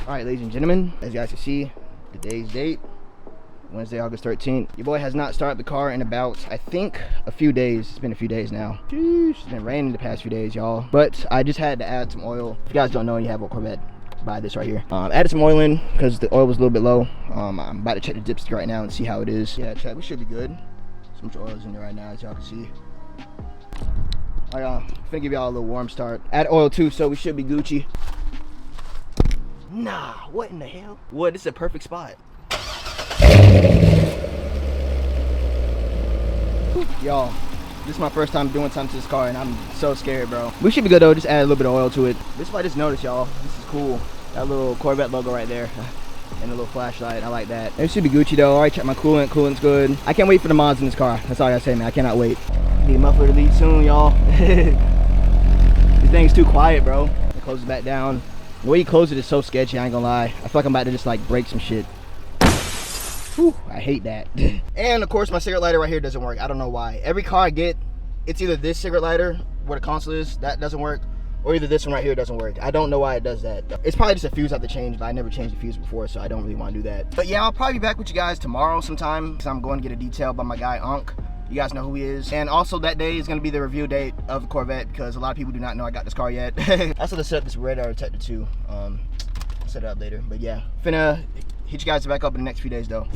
All right, ladies and gentlemen, as you guys can see, today's date, Wednesday, August 13th. Your boy has not started the car in about, I think, a few days. It's been a few days now. Sheesh, it's been raining the past few days, y'all. But I just had to add some oil. If you guys don't know and you have a Corvette, buy this right here. Added some oil in because the oil was a little bit low. I'm about to check the dipstick right now and see how it is. Yeah, check. We should be good. So much oil is in there right now, as y'all can see. All right, I'm finna give y'all a little warm start. Add oil too, so we should be Gucci. Nah, what in the hell? What? This is a perfect spot. Y'all, this is my first time doing something to this car and I'm so scared, bro. We should be good though, just add a little bit of oil to it. This is what I just noticed, y'all. This is cool. That little Corvette logo right there. And a little flashlight, I like that. It should be Gucci though. Alright, check my coolant, coolant's good. I can't wait for the mods in this car. That's all I gotta say, man. I cannot wait. Need a muffler to lead soon, y'all. This thing's too quiet, bro. It closes back down. The way you close it is so sketchy, I ain't gonna lie. I feel like I'm about to just like break some shit. Whew, I hate that. And of course my cigarette lighter right here doesn't work. I don't know why. Every car I get, it's either this cigarette lighter where the console is, that doesn't work, or either this one right here doesn't work. I don't know why it does that. It's probably just a fuse I have to change, but I never changed the fuse before, so I don't really want to do that. But yeah, I'll probably be back with you guys tomorrow sometime because I'm going to get a detail by my guy Unc. You guys know who he is. And also that day is going to be the review date of the Corvette because a lot of people do not know I got this car yet. I also to set up this radar detector too. I'll set it up later. But yeah, finna hit you guys back up in the next few days though.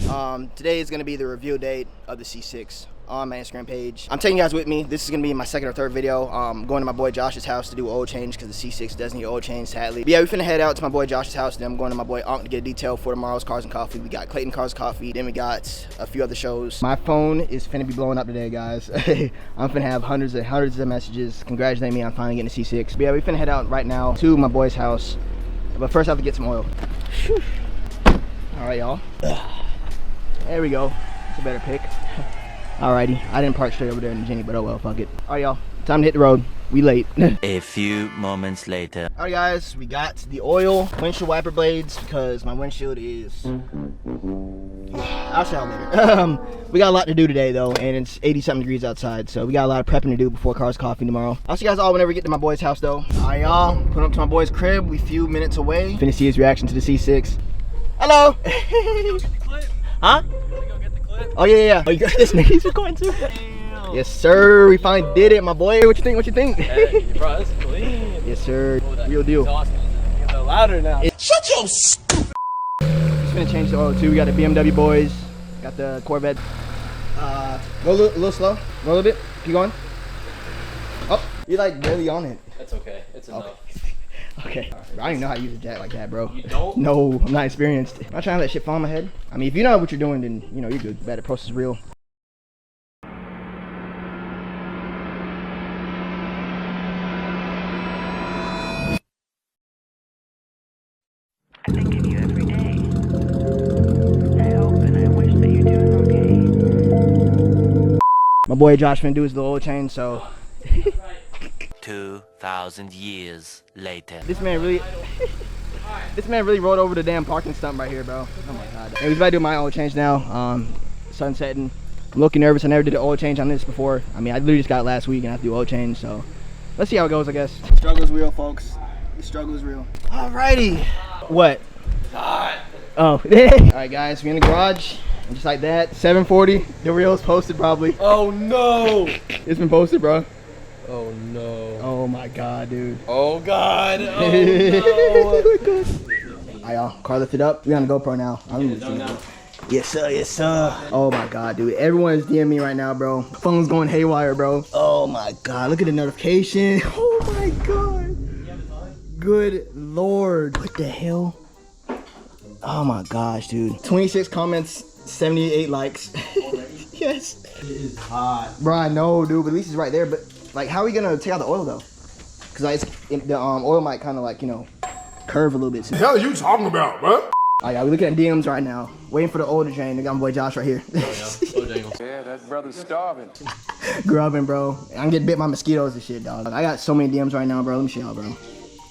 Today is going to be the review date of the C6 on my Instagram page. I'm taking you guys with me. This is gonna be my second or third video. Going to my boy Josh's house to do oil change because the C6 does need oil change sadly. But yeah, we finna head out to my boy Josh's house. Then I'm going to my boy Unc to get a detail for tomorrow's Cars and Coffee. We got Clayton Cars Coffee. Then we got a few other shows. My phone is finna be blowing up today, guys. I'm finna have hundreds of messages congratulating me on finally getting a C6. But yeah, we finna head out right now to my boy's house. But first I have to get some oil. All right, y'all. There we go. It's a better pick. Alrighty, I didn't park straight over there in the Jenny, but oh well, fuck it. Alright, y'all, time to hit the road. We late. A few moments later. Alright, guys, we got the oil, windshield wiper blades, because my windshield is... I'll show later. We got a lot to do today, though, and it's 80-something degrees outside, so we got a lot of prepping to do before Cars Coffee tomorrow. I'll see you guys all whenever we get to my boy's house, though. Alright, y'all, put up to my boy's crib. We a few minutes away. Finna see his reaction to the C6. Hello! Huh? Oh yeah. Oh, you got this nigga. He's recording too. Damn. Yes sir, we finally did it, my boy. What you think? What you think? Hey, bro, this is clean. Yes sir, real deal. Get a little louder now. Shut your stupid. Just gonna change the oil too. We got the BMW boys, got the Corvette. Go a little slow. Go a little bit. Keep going. Oh, you're like barely on it. That's okay. It's enough. Okay. Right. I don't even know how to use a jack like that, bro. You don't? No, I'm not experienced. I'm not trying to let shit fall on my head. I mean, if you know what you're doing, then you know you're good. Bad approach is real. I think of you every day. I hope and I wish that you're doing okay. My boy Josh finna do his little oil change, so 2,000 years later. this man really rode over the damn parking stump right here, bro. Oh my god. Hey, we about to do my oil change now. Sun setting. I'm looking nervous. I never did an oil change on this before. I mean, I literally just got it last week and I have to do oil change, so let's see how it goes, I guess. The struggle is real, folks. The struggle is real. Alrighty. What? Hot. Oh. Alright guys, we in the garage. And just like that, 7:40. The reel is posted probably. Oh no. It's been posted, bro. Oh no. Oh my god, dude. Oh god. Oh no. Alright, y'all. Car lifted up. We on the GoPro now. Yes, sir. Yes, sir. Oh my god, dude. Everyone is DMing me right now, bro. Phone's going haywire, bro. Oh my god. Look at the notification. Oh my god. Good lord. What the hell? Oh my gosh, dude. 26 comments, 78 likes. Yes. It is hot. Bro, I know, dude. But at least it's right there. But like, how are we gonna take out the oil though? Cause like, the oil might kind of like, you know, curve a little bit. What the hell are you talking about, bro? Oh yeah, we looking at DMs right now, waiting for the oil to drain. They got my boy Josh right here. Yeah, that brother's starving. Grubbing, bro. I'm getting bit by mosquitoes and shit, dog. I got so many DMs right now, bro. Let me show y'all, bro.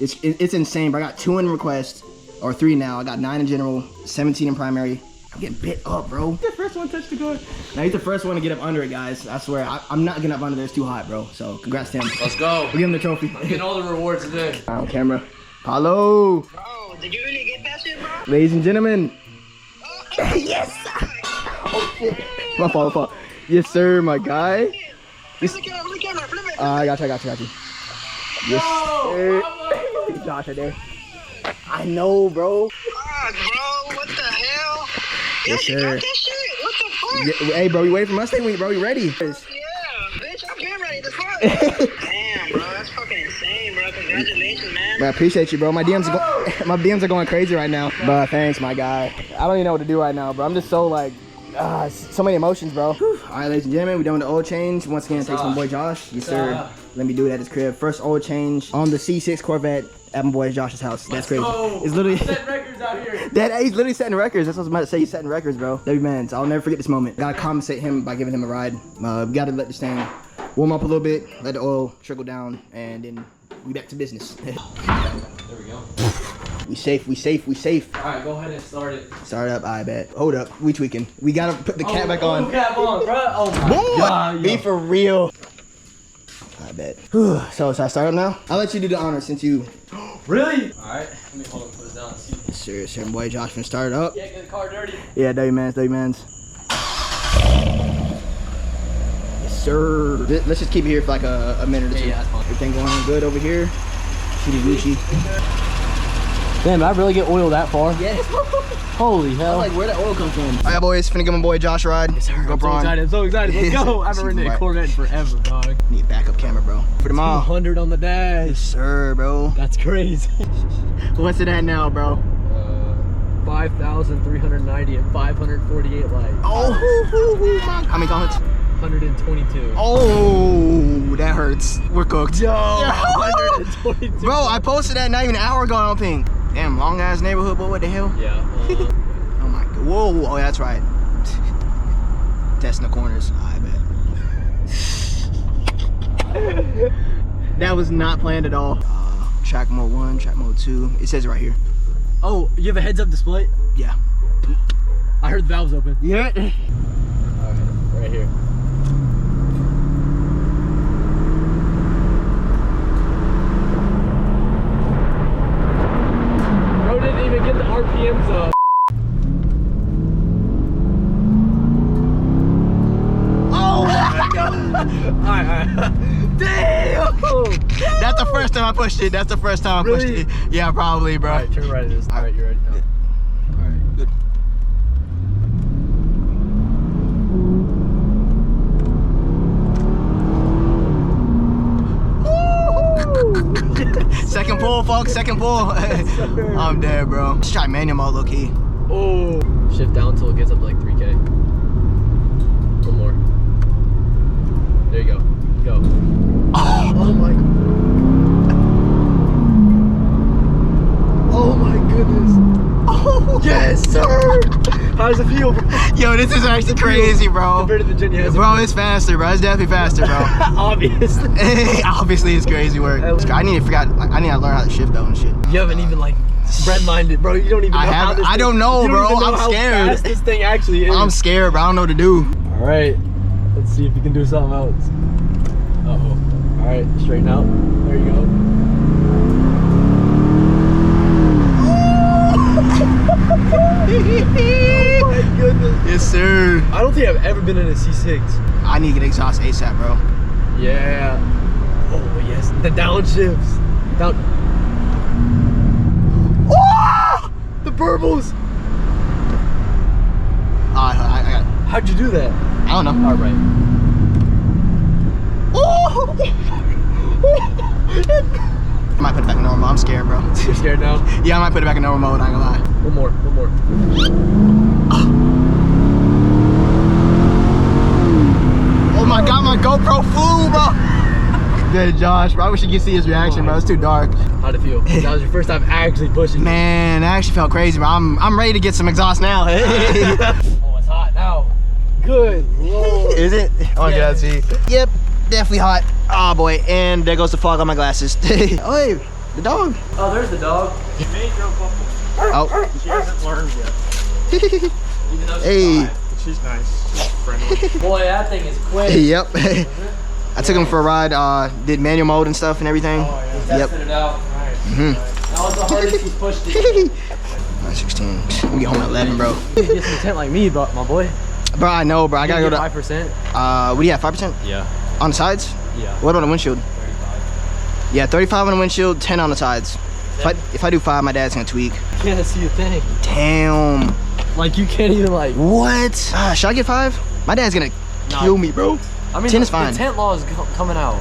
It's insane, bro. I got 2 in request, or 3 now. I got 9 in general, 17 in primary. I'm getting bit up, bro. The first one touched the car. Now he's the first one to get up under it, guys. I swear, I'm not getting up under there. It's too hot, bro. So congrats to him. Let's go. We give him the trophy. Getting all the rewards today. On camera. Hello. Oh, did you really get past him? Ladies and gentlemen. Yes! Oh shit. My fault. Yes, sir, my guy. I got you. Yes, sir. Josh right there. I know, bro. God, bro, what the hell? Yes, You got sir. that shit? What the fuck? Yeah, hey, bro, you waiting for Mustang? Bro, you ready? Yeah, bitch, I've been ready to fuck. Damn, bro, that's fucking insane, bro. Congratulations, man. I appreciate you, bro. My DMs are going crazy right now. Bro, thanks, my guy. I don't even know what to do right now, bro. I'm just so like, so many emotions, bro. All right, ladies and gentlemen, we're doing the oil change. Once again, thanks to my boy Josh. Yes, sir. Let me do it at his crib. First oil change on the C6 Corvette at my boy Josh's house. That's crazy. It's literally Set records out here. he's literally setting records. That's what I was about to say. He's setting records, bro. Man, I'll never forget this moment. Gotta compensate him by giving him a ride. We gotta let this thing warm up a little bit, let the oil trickle down, and then we back to business. There we go. We safe. Alright, go ahead and start it. Start up, I bet. Hold up, we tweaking. We gotta put the cap back on. Cap on, bro. Oh my god. Be for real. I bet. So I start up now? I'll let you do the honor since you. Really? Alright, let me hold it, put it down. See. Yes, sir, boy Josh finna start it up. Can't get the car dirty. Yeah, W mans. Yes, sir. Let's just keep it here for like a minute or two. Yeah, that's fine. Everything going good over here. Gucci. Damn, did I really get oil that far? Yes. Holy hell. Like, where the oil come from? All right, boys, finna give my boy Josh a ride. Yes, sir. I'm so excited. Let's go. I haven't ridden a Corvette in forever, dog. Need a backup camera, bro. For the mall. 200 on the dash. Yes, sir, bro. That's crazy. What's it at now, bro? 5,390 and 548 lights. Oh, how many comments? 122. Oh, that hurts. We're cooked. Yo, 122. Bro, I posted that not even an hour ago, I don't think. Damn, long ass neighborhood, boy, what the hell? Yeah. Oh my god. Whoa, oh, that's right. Testing the corners. I bet. That was not planned at all. Track mode 1, track mode 2. It says it right here. Oh, you have a heads-up display? Yeah. I heard the valves open. Yeah. Alright, right here. Bro didn't even get the RPMs up. Oh my god. Alright. Damn. That's the first time I pushed it. That's the first time I pushed Really? it. Yeah, probably, bro. Alright, turn right it is. Alright, you ready? No. Alright. Good. Second pull, folks. Second pull. I'm dead, bro. Let's try manual mode, low key. Oh. Shift down until it gets up to like 3K. One more. There you go. Go. Oh my. Oh my goodness. Oh Yes, sir. How does it feel, bro? Yo, this is actually crazy, bro. Compared to the Gen has Bro, it's faster, bro. It's definitely faster, bro. obviously. Obviously, it's crazy work. I need to learn how to shift though and shit. You haven't even like breadlined it, bro. You don't even know how this I don't know, bro. I'm how scared. fast this thing actually is. I'm scared, bro. I don't know what to do. All right. Let's see if you can do something else. Uh-oh. All right, straighten out. There you go. Oh my goodness. Yes, sir. I don't think I've ever been in a C6. I need to get exhaust ASAP, bro. Yeah. Oh yes, the downshifts. Down. Oh! The burbles. I got it. How'd you do that? I don't know. All right. Oh! I might put it back in normal mode. I'm scared, bro. You're scared now? Yeah, I might put it back in normal mode. I ain't gonna lie. One more. Oh my god, my GoPro flew, bro. Good, Josh, bro. I wish you could see his reaction, bro. It's too dark. How'd it feel? That was your first time actually pushing. Man, that actually felt crazy, bro. I'm ready to get some exhaust now. Oh, it's hot now. Good Lord. Is it? Oh my Yeah. god, see. Yep, definitely hot. Oh boy, and there goes the fog on my glasses. Oh, hey, the dog. Oh, there's the dog. Oh. She hasn't learned yet. Even though Hey. She's nice. She's friendly. Boy, that thing is quick. Yep. I took him for a ride, did manual mode and stuff and everything. Tested it out. Mhm. That was the hardest he's pushed it. 16. We get home at 11, bro. You get some tent like me, but my boy. Bro, I know, bro. I gotta go to 5%. what do you have? 5%? Yeah. On the sides? Yeah. What about the windshield? 35. Yeah, 35 on the windshield, 10 on the sides. If I do 5, my dad's gonna tweak. Can't see a thing. Damn. Like you can't even like. What? Should I get 5? My dad's gonna kill me, bro. I mean, 10 is fine. The tent law is coming out.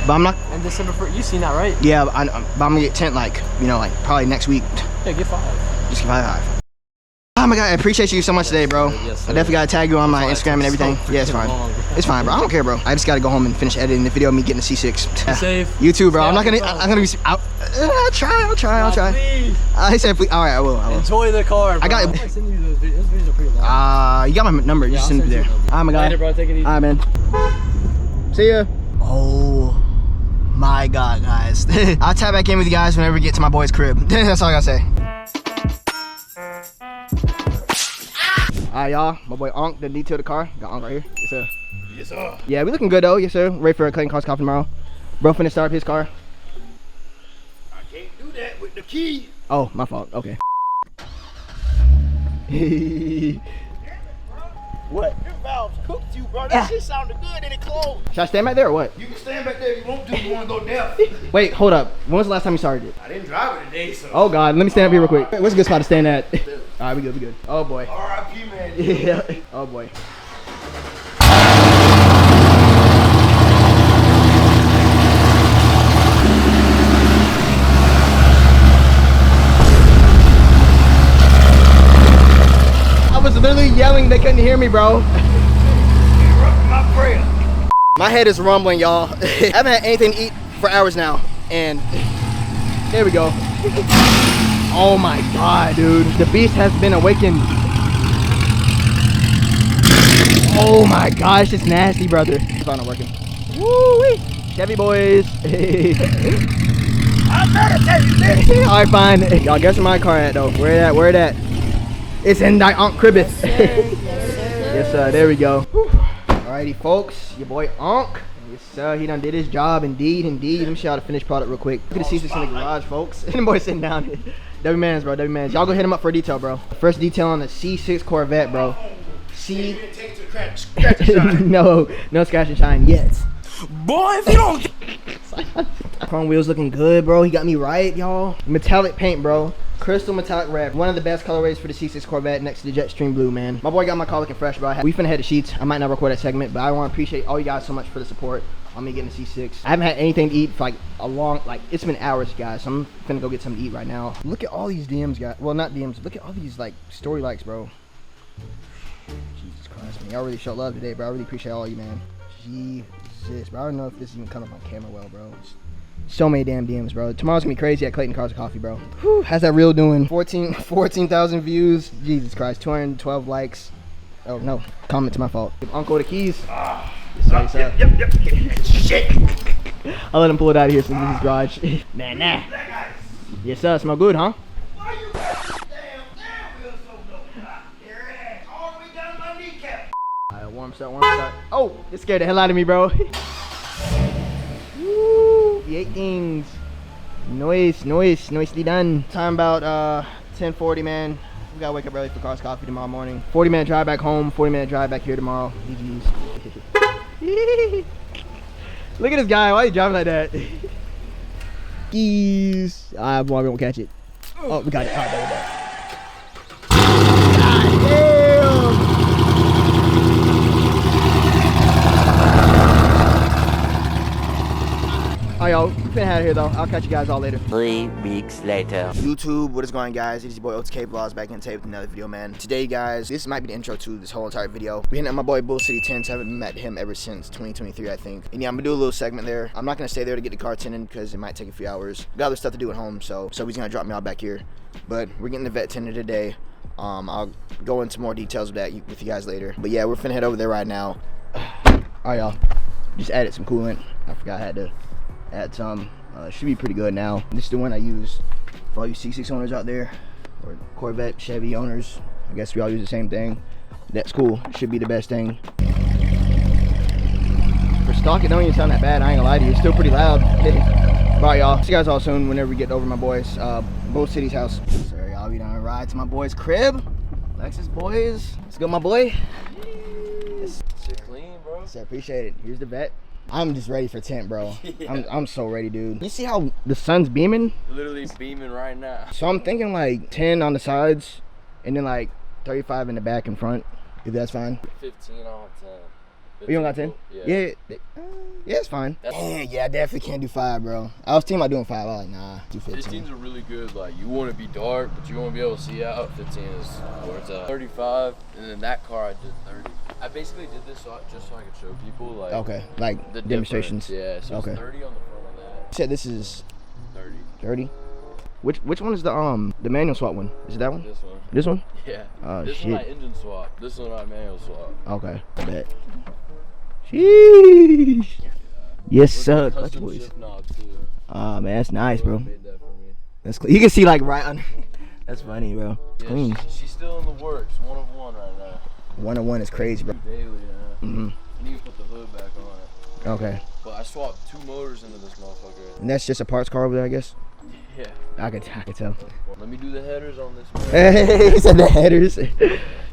But I'm not. And December 1st, you seen that, right? Yeah, but I'm gonna get 10 like, you know, like probably next week. Yeah, get 5. Just get 5. Oh my god, I appreciate you so much today, bro. Yes, sir. I definitely gotta tag you on my Instagram and everything. Yeah, it's fine. It's fine, bro. I don't care, bro. I just gotta go home and finish editing the video of me getting the C6. Be safe. You too, bro. Stay I'm out gonna be. I'll try. Please. I said, please. All right, I will. Enjoy the car, bro. I got it. I'm gonna send you those videos. Those videos are pretty long. You got my number. Yeah, Just I'll send it send there. you a number. All right, my guy. Later, bro. Take it easy. All right, man. See ya. Oh my god, guys. I'll tap back in with you guys whenever we get to my boy's crib. That's all I gotta say. Alright, y'all. My boy Onk done detailed the car. Got Onk right here. Yes, sir. Yes, sir. Yeah, we looking good though. Yes, sir. Ready for a Clayton Cars Coffee tomorrow. Bro, finna start up his car. I can't do that with the key. Oh, my fault. Okay. What? Your valves cooked you, bro. That shit sounded good and it closed. Should I stand back there or what? You can stand back there if you want to. You want to go deaf. Wait, hold up. When was the last time you started it? I didn't drive it today, so. Oh god, let me stand up here real quick. What's a good spot to stand at? Alright, we good. Oh boy. R.I.P. man. Yeah. Oh boy. I was literally yelling, they couldn't hear me, bro. My prayer. My head is rumbling, y'all. I haven't had anything to eat for hours now, and there we go. Oh my god, dude. The beast has been awakened. Oh my gosh, it's nasty, brother. It's not working. Woo-wee. Chevy boys. I'm better tell you this. Alright, fine. Y'all guess where my car at though. Where it at? Where it at? It's in thy Aunt Cribbit. Yes, sir. There we go. Alrighty, folks. Your boy Onk. Yes, sir. He done did his job. Indeed. Let me show y'all the finished product real quick. Look at the C6 in the garage, folks. And the boy sitting down here. W Mans, bro. W Mans. Y'all go hit him up for a detail, bro. First detail on the C6 Corvette, bro. No scratch and shine yet. Boy, if you don't. Chrome wheels looking good, bro. He got me right, y'all. Metallic paint, bro. Crystal metallic red. One of the best colorways for the C6 Corvette next to the Jetstream Blue, man. My boy got my car looking fresh, bro. We finna head to Sheets. I might not record that segment, but I want to appreciate all you guys so much for the support on me getting the C6. I haven't had anything to eat for like a long, it's been hours, guys. So I'm finna go get something to eat right now. Look at all these DMs, guys. Well, not DMs. Look at all these like story likes, bro. Jesus Christ, man. Y'all really show love today, bro. I really appreciate all you, man. Jesus, bro. I don't know if this even comes up on camera well, bro. So many damn DMs, bro. Tomorrow's gonna be crazy at Clayton Cars Coffee, bro. Whew, how's that reel doing? 14,000 views. Jesus Christ, 212 likes. Oh no, comment's my fault. Give Uncle the keys. Yes, sir. Yep. Shit. I'll let him pull it out of here since this is garage. Nah. Yes, sir. Smell good, huh? Why you damn wheel so low? Your ass all the way down my kneecap. Alright, warm start. Oh, it scared the hell out of me, bro. Woo, the 18s. Nicely done. Time about 10:40, man. We gotta wake up early for Cars Coffee tomorrow morning. 40-minute drive back home, 40-minute drive back here tomorrow. GG's. Look at this guy. Why are you driving like that? Keys. Boy, we won't catch it. Oh, we got it. Alright, there we go. God damn. Alright, y'all, we're finna head out of here though. I'll catch you guys all later. 3 weeks later. YouTube, what is going on, guys? It is your boy OTK Vlogs back in tape with another video, man. Today, guys, this might be the intro to this whole entire video. We hitting up my boy Bull City Tints. I haven't met him ever since 2023, I think. And yeah, I'm gonna do a little segment there. I'm not gonna stay there to get the car tinted because it might take a few hours. Got other stuff to do at home, so he's gonna drop me out back here. But we're getting the vet tinted today. I'll go into more details of that with you guys later. But yeah, we're finna head over there right now. Alright, y'all. Just added some coolant. I forgot I had to add some. Should be pretty good now. This is the one I use for all you C6 owners out there, or Corvette, Chevy owners. I guess we all use the same thing. That's cool. Should be the best thing. For stock, it don't even sound that bad. I ain't gonna lie to you. It's still pretty loud. Alright, y'all. See you guys all soon whenever we get over my boys, Bull City's house. Sorry, y'all. Y'all, we done ride to my boy's crib. Lexus boys. Let's go, my boy. Yes. Shit clean, bro. So appreciate it. Here's the vet. I'm just ready for tint, bro. Yeah. I'm so ready, dude. You see how the sun's beaming? Literally beaming right now. So I'm thinking like 10 on the sides and then like 35 in the back and front, if that's fine. 15 on 10. You don't got 10? Yeah. Yeah, it's fine. Yeah, I definitely can't do 5, bro. I was thinking about doing 5. I was like, nah, do 15. 15's a really good, like, you want to be dark, but you want to be able to see out. 15 is where it's at. 35, and then that car I did 30. I basically did this just so I could show people, like, Okay, like the demonstrations. Yeah, so Okay. it's 30 on the front of that. You said this is 30. 30? Which one is the manual swap one? Is it that one? This one. This one? Yeah. Oh, This shit. one I engine swap. This one I manual swap. Okay, bet. Sheesh. Yes, sir. Clutch Custom boys. shift knob too. Ah, man, that's nice, bro. Made that for me. That's clean. You can see like right under. That's funny, bro. Yeah, Clean. she's still in the works. 1 of 1 right now. 1 on 1 is crazy, bro. Daily, yeah. Mhm. I need to put the hood back on it. Okay. But I swapped 2 motors into this motherfucker. And that's just a parts car over there, I guess. Yeah. I could tell. Let me do the headers on this one. Hey, he said the headers.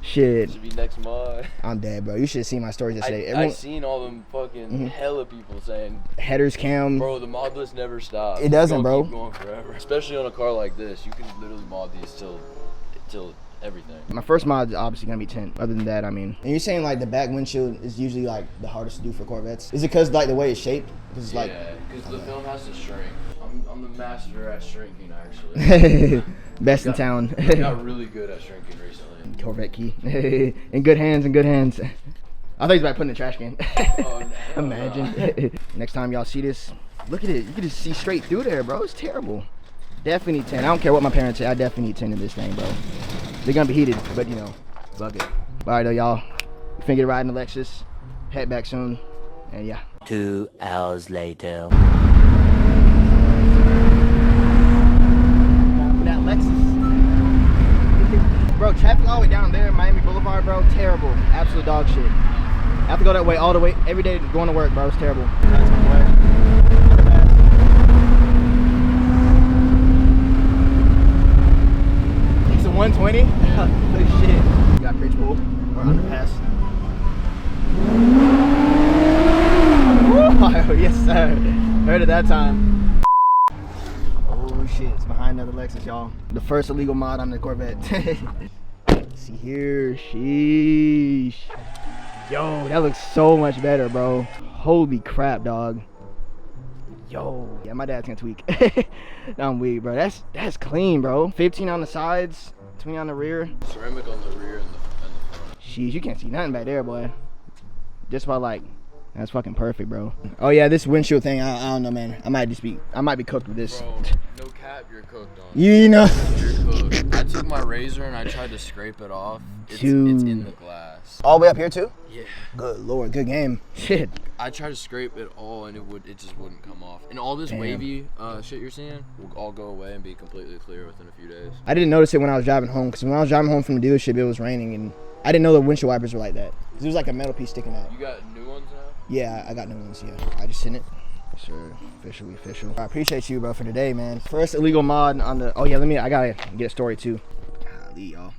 Shit, Should be next mod. I'm dead, bro. You should have seen my stories yesterday. I seen all them fucking Mhm. hella people saying, Headers cam. bro, the mod list never stops. It doesn't, It's bro. gonna keep going forever. Especially on a car like this, you can literally mod these till everything. My first mod is obviously gonna be tint. Other than that, I mean. And you're saying like the back windshield is usually like the hardest to do for Corvettes? Is it because like the way it's shaped? Because it's like. Yeah, because the film has to shrink. I'm the master at shrinking, actually. Best in town. I got really good at shrinking recently. Corvette key. In good hands, in good hands. I thought he was about to put in the trash can. Oh, no. Imagine. Next time y'all see this, look at it. You can just see straight through there, bro. It's terrible. Definitely need 10. I don't care what my parents say. I definitely need 10 in this thing, bro. They're gonna be heated, but you know, fuck it. All right, though, y'all. We finna get a ride in the Lexus. Head back soon, and yeah. 2 hours later. That Lexus. Bro, traffic all the way down there, Miami Boulevard, bro. Terrible. Absolute dog shit. I have to go that way all the way every day going to work, bro. It's terrible. That's my way. It's a 120. Holy shit. You got bridge pool or underpass. Woo! Yes, sir. Heard it that time. Oh shit, it's behind another Lexus, y'all. The first illegal mod on the Corvette. See here, sheesh. Yo, that looks so much better, bro. Holy crap, dog. Yo, yeah, my dad's gonna tweak. I'm weak, bro. That's clean, bro. 15 on the sides, 20 on the rear. Ceramic on the rear and the front. Sheesh, you can't see nothing back there, boy. Just about like, that's fucking perfect, bro. Oh yeah, this windshield thing, I don't know, man. I might be cooked with this. Bro, no cap, you're cooked on. You know. You're cooked. I took my razor and I tried to scrape it off. It's in the glass. All the way up here too? Yeah. Good lord, good game. Shit. I tried to scrape it all and it just wouldn't come off. And all this wavy shit you're seeing will all go away and be completely clear within a few days. I didn't notice it when I was driving home, because when I was driving home from the dealership, it was raining, and I didn't know the windshield wipers were like that. 'Cause it was like a metal piece sticking out. You got new ones now? Yeah, I got new ones, yeah. I just sent it. Sure, officially official. I appreciate you, bro, for today, man. First illegal mod on the, oh yeah, I gotta get a story too. Golly, y'all.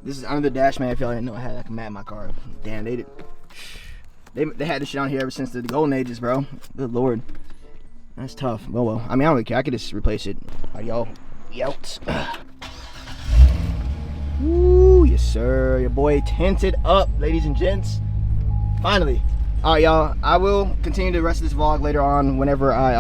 This is under the dash, man. If y'all didn't know, I had like a mat in my car. Damn, they had this shit on here ever since the golden ages, bro. Good lord. That's tough. Well, I mean, I don't really care. I could just replace it. All right, y'all. Yowts. Woo, yes sir. Your boy tinted up, ladies and gents. Finally. All right, y'all. I will continue the rest of this vlog later on whenever I